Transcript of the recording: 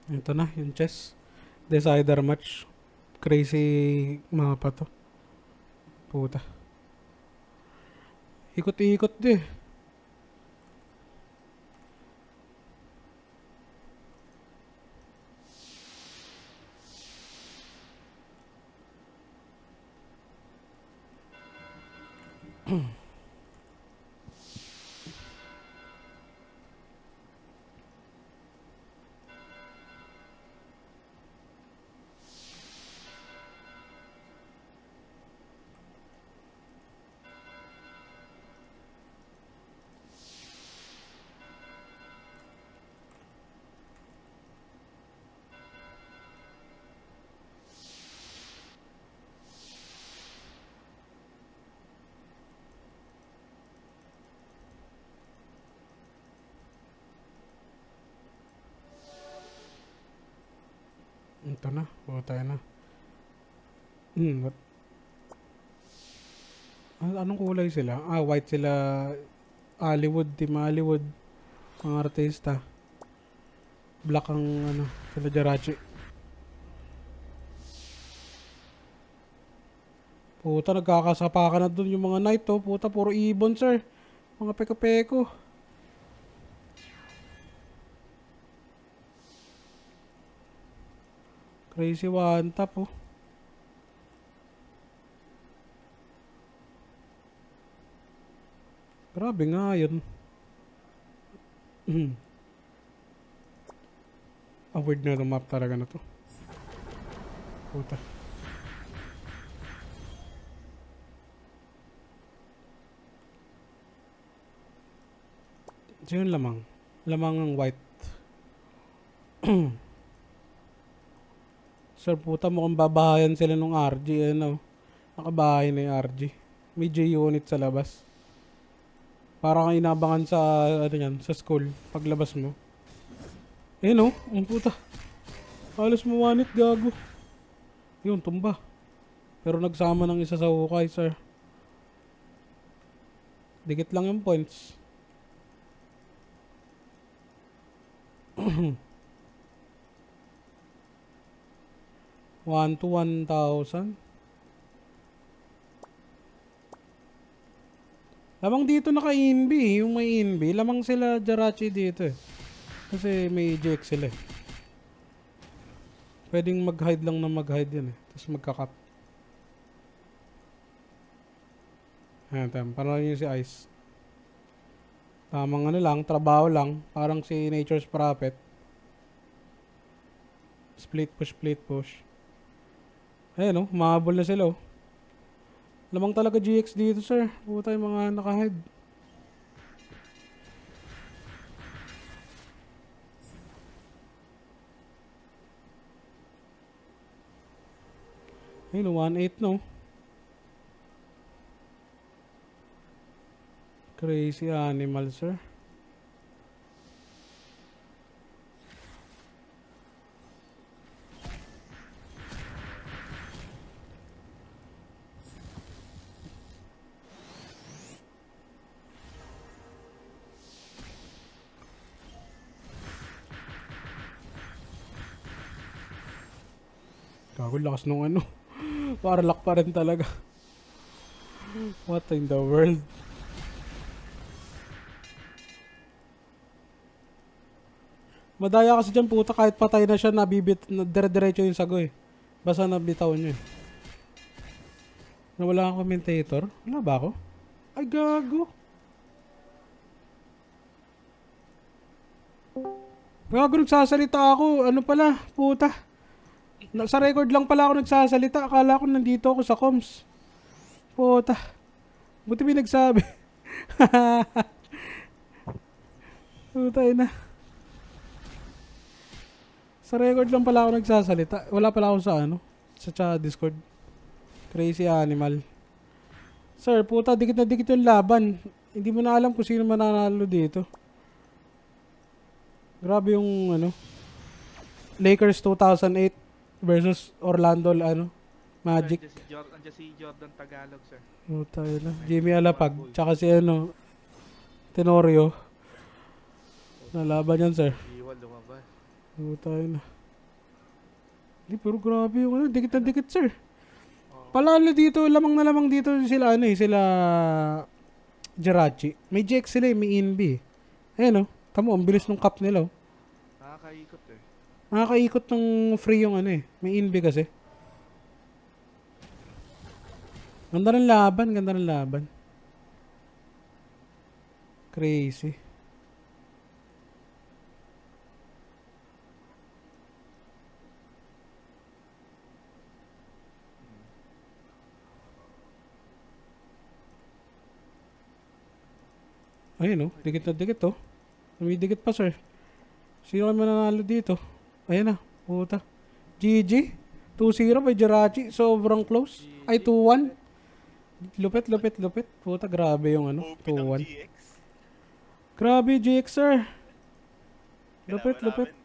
Ito na, yung chess. Decider match. Crazy mapa to. Puta. Ikot-ikot di. Ito na, puta na. What? Anong kulay sila? White sila. Hollywood, team Hollywood. Mga artista. Black ang sila Jirachi. Puta, nagkakasapakan na dun yung mga knight oh. Puta, puro ibon sir. Mga peko-peko. Crazy one tap oh. Grabe nga yun. Award na itong map talaga na to. Puta. So yun lamang. Lamang ang white. Sir, puta mukhang babahayan sila nung RG. Ano? Nakabahay na yung RG. May J-unit sa labas. Parang inabangan sa, sa school. Paglabas mo. No? Ang puta. Halos mawanit, gago. Yun, tumba. Pero nagsama ng isa sa hukay, sir. Dikit lang yung points. 1 to 1,000. Lamang dito naka-inb. Yung may inb. Lamang sila Jirachi dito eh. Kasi may GX sila eh. Pwedeng mag-hide lang na mag-hide yan eh. Tapos magka-cap. Ayan, parang yun si Ice. Tamang lang, trabaho lang. Parang si Nature's Prophet. Split push. Ayan mahabol na sila oh. Lamang talaga GX dito sir. Puta yung mga naka-hide. Ayun 1-8 no. Crazy animal sir. Gago lakas nung Warlock pa rin talaga. What in the world? Madaya kasi dyan puta kahit patay na siya dire-diretso yung sago eh. Basta nabitaw niya eh. Nawala ang commentator? Wala ba ako? Ay gago. Gago nagsasalita ako. Ano pala? Puta. Sa record lang pala ako nagsasalita. Akala ko nandito ako sa comms. Puta. Buti may nagsabi. Puta na. Sa record lang pala ako nagsasalita. Wala pala ako sa Discord. Crazy animal. Sir, puta, dikit na dikit yung laban. Hindi mo na alam kung sino mananalo dito. Grabe yung Lakers 2008 versus Orlando Magic. Andiyan si Jordan Tagalog, sir. Puta na. Jimmy Alapag. Tsaka si Tenorio. Nalaban yan, sir. Iwan lumabas. Tayo na. Hindi, pero grabe yung ano. Dikit na dikit, sir. Oo. Palalo dito, lamang na lamang dito sila, ano eh, sila Jirachi. May JX sila eh, may INB eh. Ayan oh. Tamo, ang bilis ng cup nila oh. Nakakaikot eh. Nakakaikot ng free yung ano eh. May INB kasi. Ganda ng laban, ganda ng laban. Crazy. Ayun oh, dikit na dikit oh. Dumidikit pa sir. Sino kayo mananalo dito? Ayan na, puta. GG. 2-0 by Jirachi. Sobrang close. Ay, 2-1. Lupit, lupit, lupit. Puta, grabe yung ano. OP ng 2-1. GX. Grabe, GX sir. Kailangan Lupit, lupit. namin